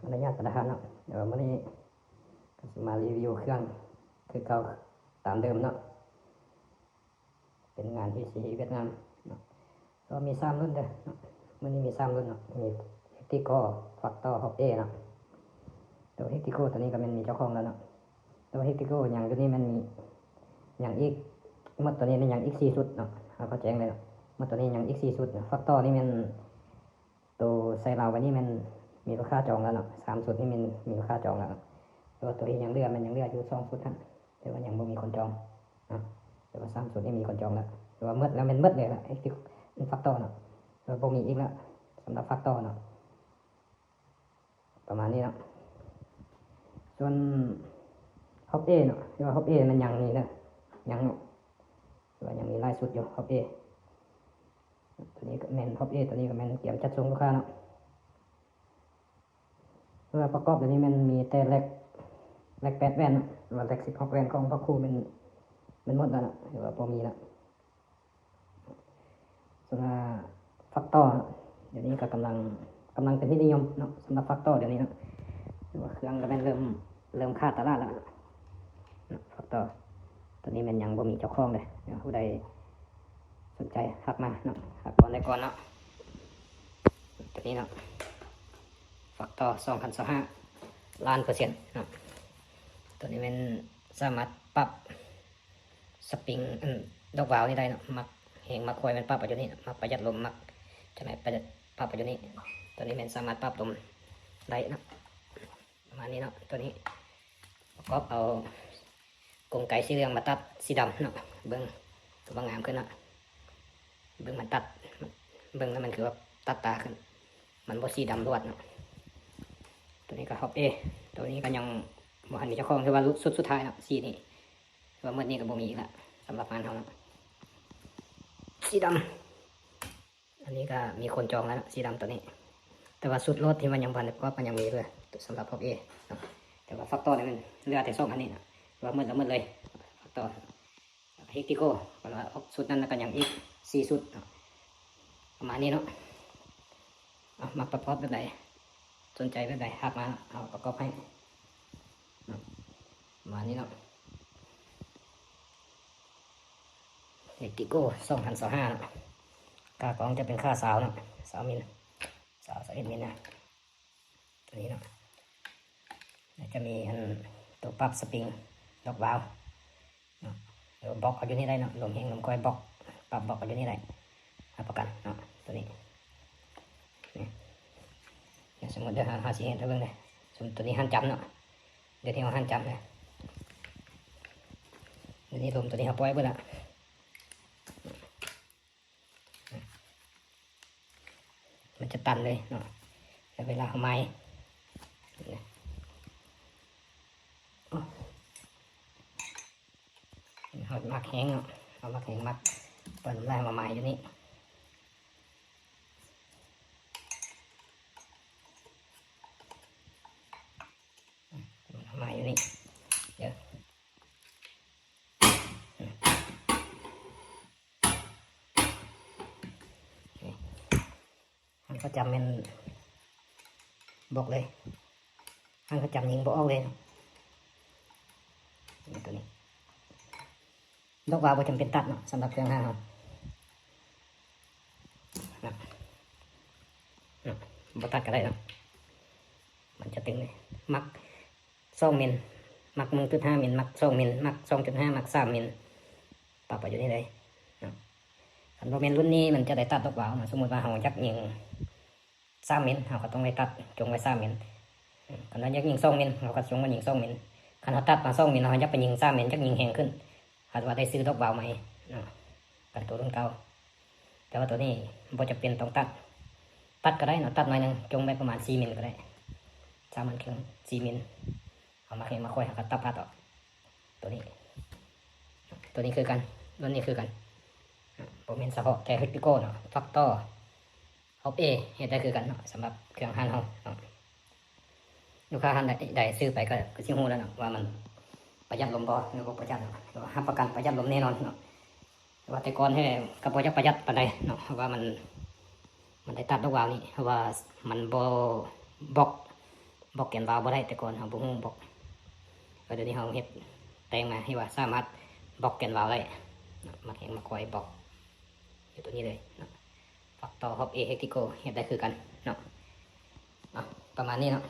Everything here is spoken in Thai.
อนุญาตประทานเนาะเดี๋ยววันนี้ก็จะมารีวิวเครื่องคือเก่าตามเดิมเนาะเป็นงานที่สีเวียดนามเนาะก็มี3รุ่นเด้อเนาะวันนี้มี3รุ่นเนาะมีเฮติโก้ฟักตอฮอปเอเนาะตัวเฮติโก้ตัวนี้ก็มันมีเจ้าของแล้วเนาะตัวเฮติโก้อย่างตัวนี้มันมีอย่างอีกมัดตัวนี้ในอย่างอีก4ชุดเนาะเขาแจ้งเลยเนาะมัดตัวนี้อย่างอีก4ชุดฟักตอนี่มันตัวใส่เราวันนี้มันมีลูกค้าจองแล้วเนาะ3ชุดนี่มันมีลูกค้าจองแล้วตัวที่ยังเหลือมันยังเหลืออยู่2ชุดฮะแต่ว่ายังไม่มีคนจองนะแต่ว่า3ชุดนี่มีคนจองแล้วแต่ว่ามืดแล้วมันมืดเลยละไอ้ที่ฟักตอเนาะแต่ว่ามีอีกแล้วสำหรับฟักตอเนาะประมาณนี้เนาะส่วนฮอปเอเนาะที่ว่าฮอปเอมันยังมีนะยังเนาะแต่ว่ายังมีลายสุดอยู่ฮอปเอตัวนี้ก็แมนฮอปเอตัวนี้ก็แมนเกี่ยวจัดส่งลูกค้าเนาะเพื่อประกอบตัวนี้มันมีแต่แรก8 แว่นหรือว่าแรก16 แว่นของพ่อครูมันหมดแล้วนะหรือว่าพอมีแล้วส่วนฟักตอเดี๋ยวนี้ก็กำลังเป็นที่นิยมเนาะสำหรับฟักตอเดี๋ยวนี้เนาะหรือว่าเครื่องก็เป็นเริ่มค่าตลาดแล้วฟักตอตัวนี้มันยังบ่มีเจ้าของเลยผู้ใดสนใจหักมาเนาะหักก่อนได้ก่อนเนาะตัวนี้เนาะฟักตอ2025 ล้านเปอร์เซ็นต์เนาะตัวนี้มันสามารถปรับสปริงดอกวาล์วนี่ได้เนาะมักแหงมักคอยมันปรับไปอยู่นี่มักประหยัดลมมักจะไหนประหยัดปรับไปอยู่นี่ตัวนี้มันสามารถปรับลมได้เนาะประมาณนี้เนาะตัวนี้ประกอบเอากรงไก่สีเหลืองมาตัดสีดำเนาะเบิ้งตัวบางงามขึ้นเนาะเบิ้งมันตัดเบิ้งแล้วมันคือว่าตัดตาขึ้นมันบ่สีดำรวดเนาะตัวนี้ก็ฮอปเอตัวนี้ก็ยังบ่ทันมีเจ้าของคือว่าสุดท้ายเนาะสีนี้ว่าเมื่อนี้ก็บ่มีอีกละสำหรับงานเขาเนาะสีดำอันนี้ก็มีคนจองแล้วสีดำตัวนี้แต่ว่าสุดรถที่มันยังพันก็มันยังมีด้วยสำหรับฮอปเอแต่ว่าฟักตอเนี่ยมันเลือแต่2อันนี้นะว่าเมื่อเลยฟักตอเฮติโก้ก็ว่าสุดนั้นก็ยังอีก4ชุดประมาณนี้เนาะมาประกอบแบบไหนสนใจแบบไหนหักมาเอาประกอบให้ประมาณนี้เนาะเฮติโก้2025นะค่ากล่องจะเป็นค่าสาวเนาะ2 มิลสาว21 มิลนะตัวนี้เนาะจะมีตัวปรับสปริงดอกวาล์วเดี๋ยวบล็อกเอาอยู่นี่ได้เนาะลมแห้งลมคอยบล็อกปรับบล็อกเอาอยู่นี่ได้รับประกันเนาะตัวนี้นี่สมมติเดี๋ยวหาสีเห็นเรื่องเลยสมมติตัวนี้หันจับเนาะเดี๋ยวที่เราหันจับเลยตัวนี้ลมตัวนี้เขาปล่อยไปละมันจะตันเลยเนาะแต่เวลาเขาไม้เขามักแห้งเนาะเขามักแห้งมักเปิดลายมาใหม่อยู่นี่มาอยู่นี่เดี๋ยวมันก็จำเป็นบอกเลยมันก็จำยิงบอกเลยตัวนี้ดอกวาล์วจำเป็นตัดเนาะสำหรับเครื่องห้างบ่ตัดก็ได้เนาะมันจะตึงเลยมัก2 มิลมัก1.5 มิลมัก2 มิลมัก2.5 มัก3 มิลปรับไปอยู่นี่เลยคันโมเมนต์รุ่นนี้มันจะได้ตัดดอกวาล์วสมมติว่าเราอยากยิง3 มิลเราก็ต้องได้ตัดจงไว้3 มิลคันเราอยากยิง2 มิลเราก็จงไว้ยิง2 มิลคันเราตัดมา2 มิลเราอยากไปยิง3 มิลจะยิงแห้งขึ้นอาจว่าได้ซื้อดอกวาล์วใหม่กันตัวรุ่นเก่าแต่ว่าตัวนี้บ่จะเป็นต้องตัดก็ได้เนาะตัดหน่อยนึงจงไปประมาณ4 มิลก็ได้3 มันครึ่ง4 มิลเอามาให้มาค่อยหักตัดผ้าต่อตัวนี้คือกันรุ่นนี้คือกันผมเป็นเฉพาะแต่เฮติโก้เนาะฟักตอฮอปเอเห็นได้คือกันเนาะสำหรับเครื่องหันเฮาลูกค้าหันใดซื้อไปก็ชิฮู้แล้วเนาะว่ามันประหยัดลมบ่หรือบ่ประหยัดเนาะรับประกันประหยัดลมแน่นอนเนาะว่าแต่ก่อนให้ก็บ่อยากประหยัดปานใดเนาะว่ามันได้ตัดดอกวาล์วนี่ว่ามันบ่บล็อก บล็อกแกนวาล์วบ่ได้แต่ก่อนเราบ่ฮู้บล็อกเดี๋ยวนี้เราเฮ็ดแต่งมาให้ว่าสามารถบล็อกแกนวาล์วได้มาแข่งมาคอยบล็อกอยู่ตัวนี้เลยฟักต่อฮอบเอเฮกติโกเฮ็ดได้คือกันเนาะประมาณนี้เนาะ